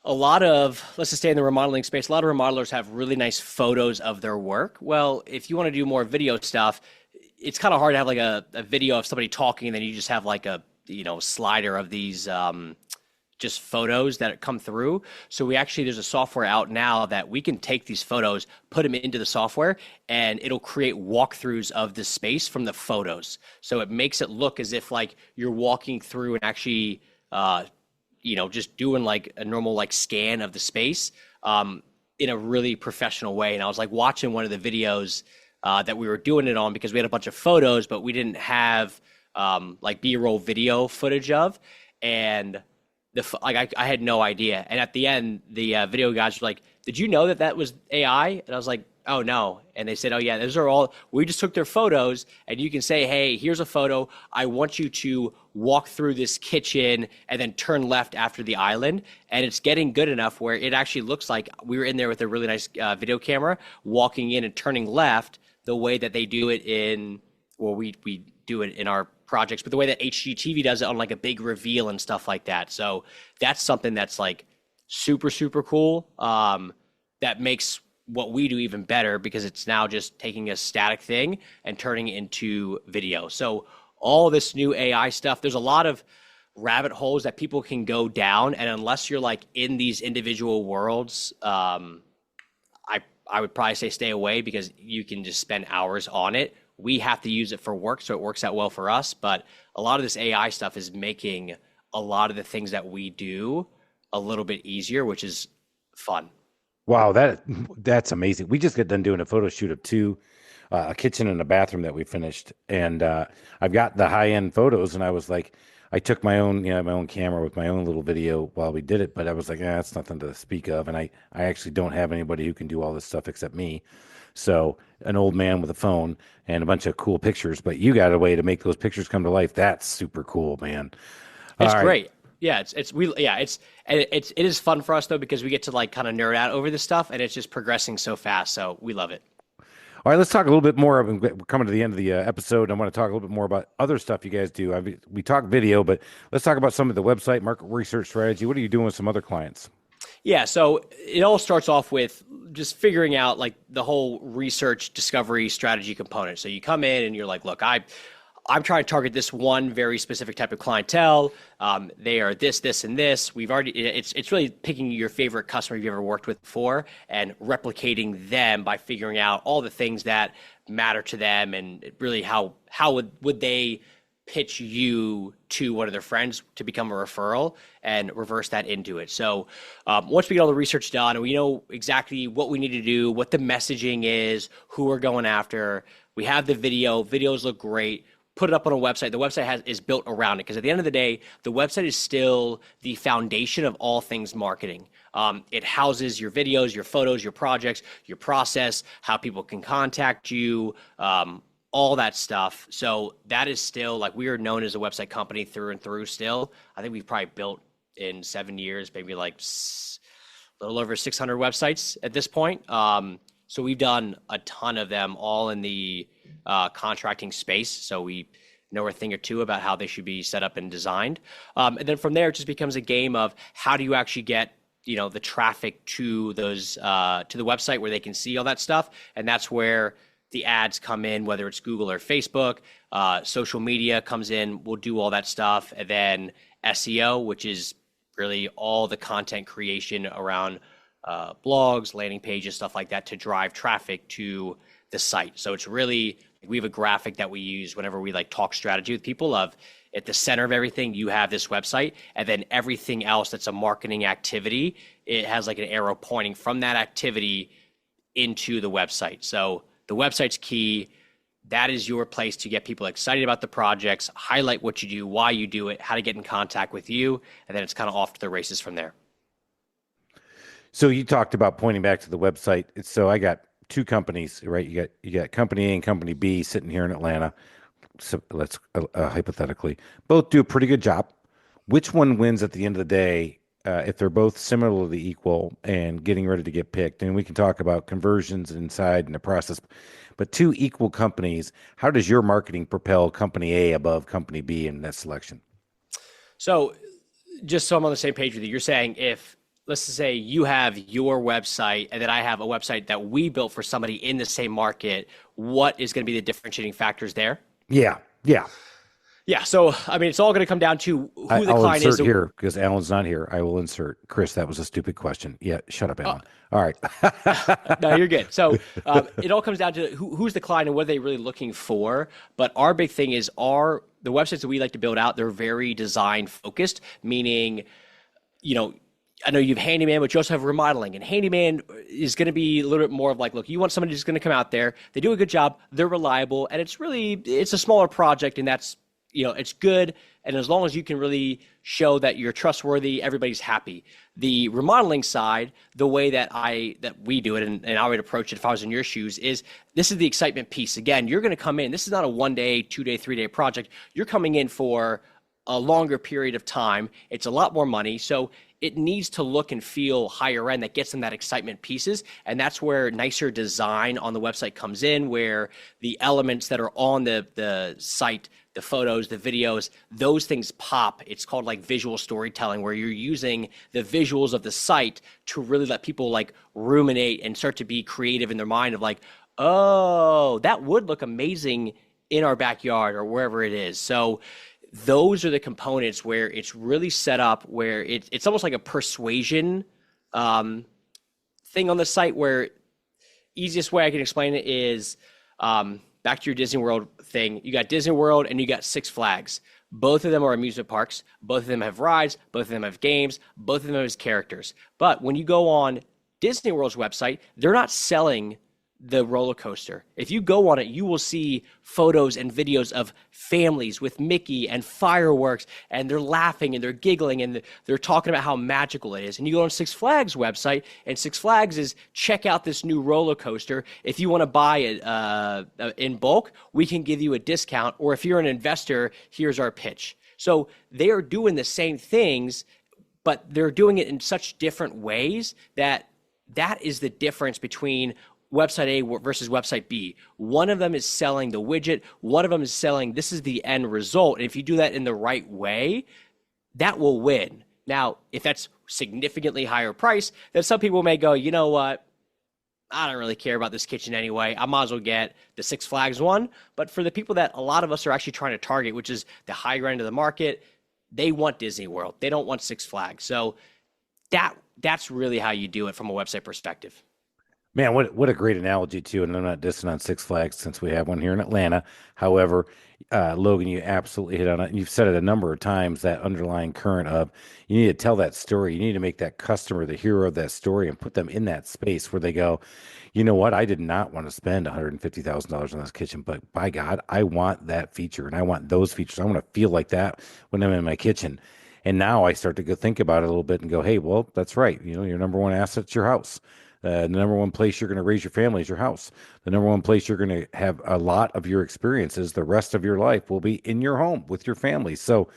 a lot of, let's just stay in the remodeling space. A lot of remodelers have really nice photos of their work. Well, if you want to do more video stuff, it's kind of hard to have like a video of somebody talking and then you just have like a, slider of these just photos that come through. So there's a software out now that we can take these photos, put them into the software, and it'll create walkthroughs of the space from the photos. So it makes it look as if like you're walking through and actually, just doing like a normal like scan of the space in a really professional way. And I was like watching one of the videos that we were doing it on because we had a bunch of photos, but we didn't have like B-roll video footage of. And I had no idea. And at the end, the video guys were like, "Did you know that was AI?" And I was like, "Oh no." And they said, "Oh yeah, those are all, we just took their photos, and you can say, hey, here's a photo. I want you to walk through this kitchen and then turn left after the island." And it's getting good enough where it actually looks like we were in there with a really nice video camera, walking in and turning left the way that they do it we do it in our projects, but the way that HGTV does it on like a big reveal and stuff like that. So that's something that's like super, super cool. That makes what we do even better because it's now just taking a static thing and turning it into video. So all this new AI stuff, there's a lot of rabbit holes that people can go down. And unless you're like in these individual worlds, I would probably say stay away because you can just spend hours on it. We have to use it for work, so it works out well for us. But a lot of this AI stuff is making a lot of the things that we do a little bit easier, which is fun. Wow, that's amazing. We just got done doing a photo shoot of a kitchen and a bathroom that we finished, and I've got the high end photos. And I was like, I took my own camera with my own little video while we did it, but I was like, it's nothing to speak of. And I actually don't have anybody who can do all this stuff except me. So an old man with a phone and a bunch of cool pictures, but you got a way to make those pictures come to life. That's super cool, man. It's great. Yeah, it is fun for us though because we get to like kind of nerd out over this stuff and it's just progressing so fast. So we love it. All right, let's talk a little bit more. We're coming to the end of the episode. I want to talk a little bit more about other stuff you guys do. We talk video, but let's talk about some of the website market research strategy. What are you doing with some other clients? Yeah, so it all starts off with just figuring out like the whole research discovery strategy component. So you come in and you're like, look, I'm trying to target this one very specific type of clientele. They are this, this, and this. It's really picking your favorite customer you've ever worked with before and replicating them by figuring out all the things that matter to them and really how would they pitch you to one of their friends to become a referral and reverse that into it. So once we get all the research done and we know exactly what we need to do, what the messaging is, who we're going after, we have the videos look great, put it up on a website. The website is built around it because at the end of the day, the website is still the foundation of all things marketing. It houses your videos, your photos, your projects, your process, how people can contact you, all that stuff. So that is still like we are known as a website company through and through still. I think we've probably built in 7 years, maybe like a little over 600 websites at this point. So we've done a ton of them all in the contracting space. So we know a thing or two about how they should be set up and designed. And then from there, it just becomes a game of how do you actually get the traffic to those to the website where they can see all that stuff. And that's where the ads come in, whether it's Google or Facebook, social media comes in, we'll do all that stuff. And then SEO, which is really all the content creation around blogs, landing pages, stuff like that to drive traffic to the site. So it's really, we have a graphic that we use whenever we like talk strategy with people of at the center of everything, you have this website, and then everything else that's a marketing activity, it has like an arrow pointing from that activity into the website. So the website's key. That is your place to get people excited about the projects, highlight what you do, why you do it, how to get in contact with you, and then it's kind of off to the races from there. So you talked about pointing back to the website. So I got two companies, right? You got company A and company B sitting here in Atlanta. So let's hypothetically both do a pretty good job. Which one wins at the end of the day if they're both similarly equal and getting ready to get picked? And we can talk about conversions inside and the process. But two equal companies, how does your marketing propel company A above company B in that selection? So just so I'm on the same page with you, you're saying if, let's just say you have your website and then I have a website that we built for somebody in the same market, what is going to be the differentiating factors there? Yeah. Yeah. So, I mean, it's all going to come down to who the I'll client insert is. Here, because Alan's not here. I will insert. Chris, that was a stupid question. Yeah, shut up, Alan. All right. No, you're good. So it all comes down to who's the client and what are they really looking for. But our big thing is the websites that we like to build out, they're very design focused, meaning, I know you have handyman, but you also have remodeling. And handyman is going to be a little bit more of like, look, you want somebody who's going to come out there, they do a good job, they're reliable, and it's a smaller project, and that's, it's good. And as long as you can really show that you're trustworthy, everybody's happy. The remodeling side, the way that we do it, and I would approach it if I was in your shoes, is this is the excitement piece. Again, you're going to come in. This is not a 1 day, 2 day, 3 day project. You're coming in for a longer period of time. It's a lot more money. So it needs to look and feel higher end. That gets them that excitement pieces. And that's where nicer design on the website comes in, where the elements that are on the site, the photos, the videos, those things pop. It's called like visual storytelling, where you're using the visuals of the site to really let people like ruminate and start to be creative in their mind of like, oh, that would look amazing in our backyard or wherever it is. So those are the components where it's really set up where it's almost like a persuasion thing on the site, where easiest way I can explain it is back to your Disney World thing. You got Disney World and you got Six Flags. Both of them are amusement parks. Both of them have rides. Both of them have games. Both of them have characters. But when you go on Disney World's website, they're not selling the roller coaster. If you go on it, you will see photos and videos of families with Mickey and fireworks, and they're laughing and they're giggling and they're talking about how magical it is. And you go on Six Flags website, and Six Flags is, check out this new roller coaster. If you want to buy it in bulk, we can give you a discount. Or if you're an investor, here's our pitch. So they are doing the same things, but they're doing it in such different ways that is the difference between website A versus website B. One of them is selling the widget. One of them is selling this is the end result. And if you do that in the right way, that will win. Now, if that's significantly higher price, then some people may go, you know what? I don't really care about this kitchen anyway. I might as well get the Six Flags one. But for the people that a lot of us are actually trying to target, which is the higher end of the market, they want Disney World. They don't want Six Flags. So that's really how you do it from a website perspective. Man, what a great analogy too. And I'm not dissing on Six Flags since we have one here in Atlanta. However, Logan, you absolutely hit on it. And you've said it a number of times, that underlying current of you need to tell that story. You need to make that customer the hero of that story and put them in that space where they go, you know what? I did not want to spend $150,000 on this kitchen, but by God, I want that feature and I want those features. I want to feel like that when I'm in my kitchen. And now I start to go think about it a little bit and go, hey, well, that's right. You know, your number one asset's your house. The number one place you're going to raise your family is your house. The number one place you're going to have a lot of your experiences the rest of your life will be in your home with your family. So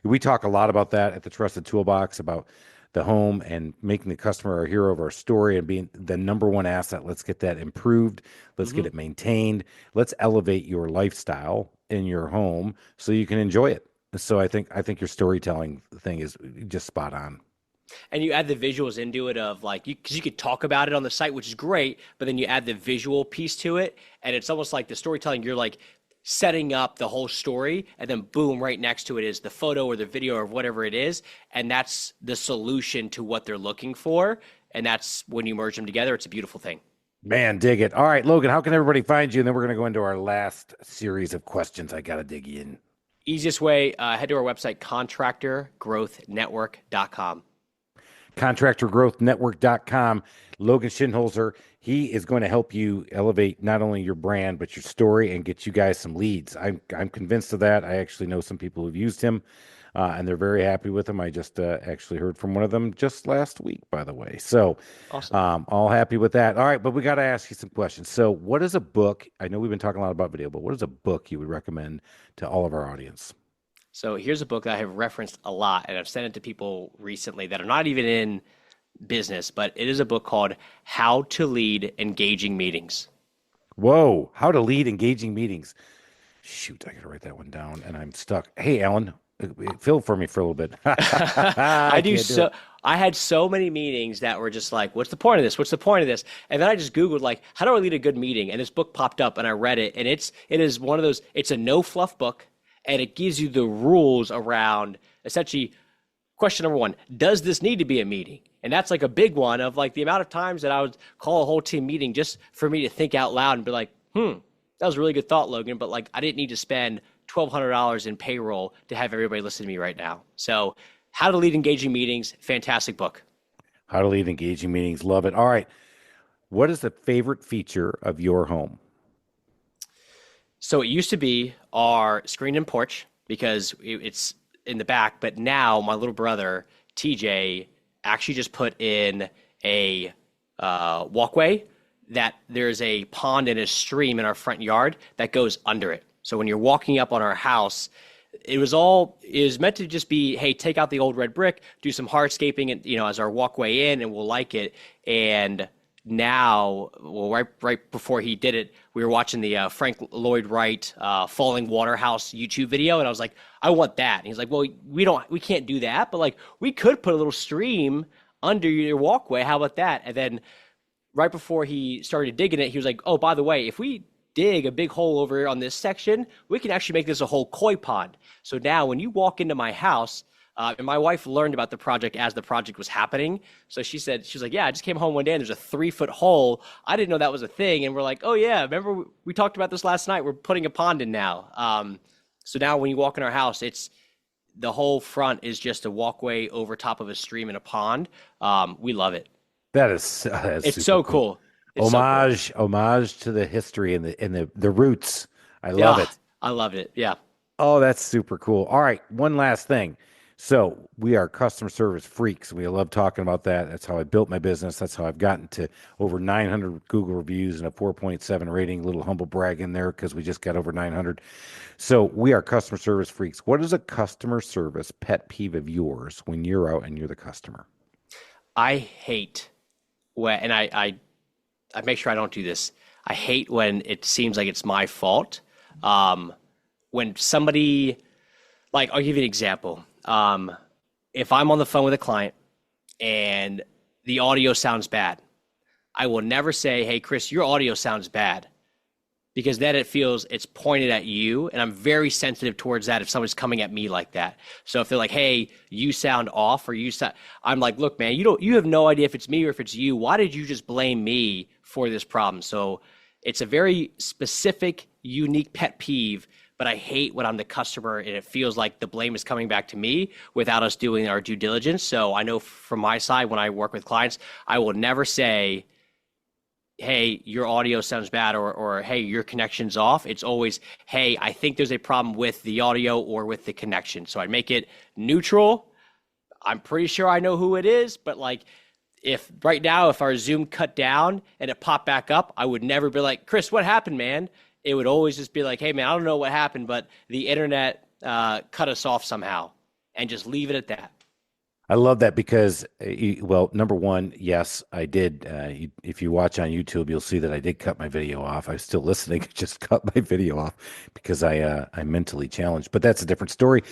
we talk a lot about that at the Trusted Toolbox, about the home and making the customer our hero of our story and being the number one asset. Let's get that improved. Let's get it maintained. Let's elevate your lifestyle in your home so you can enjoy it. So I think your storytelling thing is just spot on. And you add the visuals into it of like, because you could talk about it on the site, which is great, but then you add the visual piece to it. And it's almost like the storytelling, you're like setting up the whole story. And then boom, right next to it is the photo or the video or whatever it is. And that's the solution to what they're looking for. And that's when you merge them together. It's a beautiful thing. Man, dig it. All right, Logan, how can everybody find you? And then we're going to go into our last series of questions. I got to dig in. Easiest way, head to our website, contractorgrowthnetwork.com. contractorgrowthnetwork.com. Logan Schindholzer, he is going to help you elevate not only your brand but your story and get you guys some leads. I'm convinced of that. I actually know some people who've used him and they're very happy with him. I just actually heard from one of them just last week, by the way. So awesome. All happy with that. All right, but we got to ask you some questions. So what is a book? I know we've been talking a lot about video, but what is a book you would recommend to all of our audience? So here's a book that I have referenced a lot, and I've sent it to people recently that are not even in business, but it is a book called How to Lead Engaging Meetings. Whoa, How to Lead Engaging Meetings. Shoot, I got to write that one down, and I'm stuck. Hey, Alan, fill for me for a little bit. I do so. I had so many meetings that were just like, what's the point of this? What's the point of this? And then I just Googled, like, how do I lead a good meeting? And this book popped up, and I read it, and it is one of those, it's a no fluff book. And it gives you the rules around essentially question number one, does this need to be a meeting? And that's like a big one of like the amount of times that I would call a whole team meeting just for me to think out loud and be like, that was a really good thought, Logan. But like, I didn't need to spend $1,200 in payroll to have everybody listen to me right now. So How to Lead Engaging Meetings, fantastic book. How to Lead Engaging Meetings. Love it. All right. What is the favorite feature of your home? So it used to be our screen and porch because it's in the back, but now my little brother, TJ, actually just put in a walkway that there's a pond and a stream in our front yard that goes under it. So when you're walking up on our house, it was meant to just be, hey, take out the old red brick, do some hardscaping and, as our walkway in and we'll like it. And now, well, right before he did it, we were watching the Frank Lloyd Wright Falling Waterhouse YouTube video, and I was like, I want that. And he's like, well, we can't do that, but like we could put a little stream under your walkway. How about that? And then right before he started digging it, he was like, oh, by the way, if we dig a big hole over on this section, we can actually make this a whole koi pond. So now when you walk into my house, and my wife learned about the project as the project was happening. So she was like, yeah, I just came home one day and there's a 3-foot hole. I didn't know that was a thing. And we're like, oh yeah, remember we talked about this last night. We're putting a pond in now. So now when you walk in our house, the whole front is just a walkway over top of a stream and a pond. We love it. It's so cool. Homage to the history and the roots. I love it. I love it. Yeah. Oh, that's super cool. All right. One last thing. So we are customer service freaks. We love talking about that. That's how I built my business. That's how I've gotten to over 900 Google reviews and a 4.7 rating. A little humble brag in there because we just got over 900. So we are customer service freaks. What is a customer service pet peeve of yours when you're out and you're the customer? I hate and I I make sure I don't do this. I hate when it seems like it's my fault. When somebody, like, I'll give you an example. If I'm on the phone with a client and the audio sounds bad, I will never say, hey, Chris, your audio sounds bad, because then it feels it's pointed at you. And I'm very sensitive towards that if someone's coming at me like that. So if they're like, hey, you sound off, or I'm like, look, man, you have no idea if it's me or if it's you. Why did you just blame me for this problem? So it's a very specific, unique pet peeve, but I hate when I'm the customer and it feels like the blame is coming back to me without us doing our due diligence. So I know from my side, when I work with clients, I will never say, hey, your audio sounds bad, or hey, your connection's off. It's always, hey, I think there's a problem with the audio or with the connection. So I make it neutral. I'm pretty sure I know who it is, but like, if right now, if our Zoom cut down and it popped back up, I would never be like, Chris, what happened, man? It would always just be like, hey, man, I don't know what happened, but the internet cut us off somehow, and just leave it at that. I love that because, well, number one, yes, I did. If you watch on YouTube, you'll see that I did cut my video off. I'm still listening. Just cut my video off because I'm mentally challenged. But that's a different story.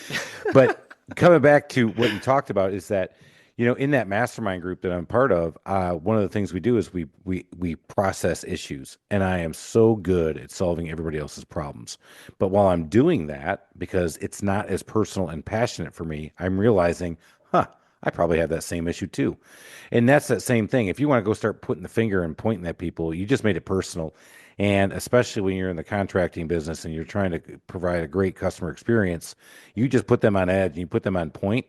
But coming back to what you talked about is that, in that mastermind group that I'm part of, one of the things we do is we process issues, and I am so good at solving everybody else's problems. But while I'm doing that, because it's not as personal and passionate for me, I'm realizing, I probably have that same issue too. And that's that same thing. If you want to go start putting the finger and pointing at people, you just made it personal. And especially when you're in the contracting business and you're trying to provide a great customer experience, you just put them on edge and you put them on point,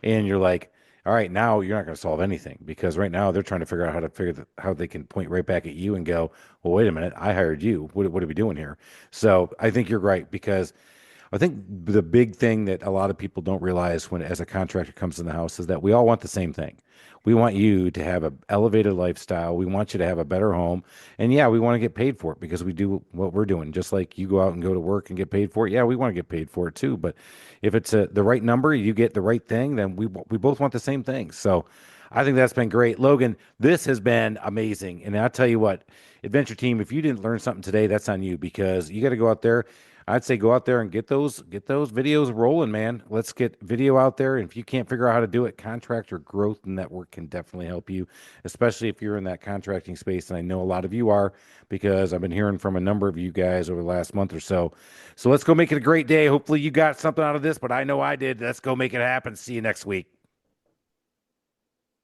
and you're like, all right, now you're not going to solve anything, because right now they're trying to figure out how they can point right back at you and go, well, wait a minute, I hired you. What are we doing here? So I think you're right, because I think the big thing that a lot of people don't realize when, as a contractor comes in the house, is that we all want the same thing. We want you to have an elevated lifestyle. We want you to have a better home. And yeah, we want to get paid for it because we do what we're doing. Just like you go out and go to work and get paid for it. Yeah, we want to get paid for it too. But if it's the right number, you get the right thing, then we both want the same thing. So I think that's been great. Logan, this has been amazing. And I'll tell you what, Adventure Team, if you didn't learn something today, that's on you, because you got to go out there. I'd say go out there and get those videos rolling, man. Let's get video out there. And if you can't figure out how to do it, Contractor Growth Network can definitely help you, especially if you're in that contracting space. And I know a lot of you are, because I've been hearing from a number of you guys over the last month or so. So let's go make it a great day. Hopefully you got something out of this, but I know I did. Let's go make it happen. See you next week.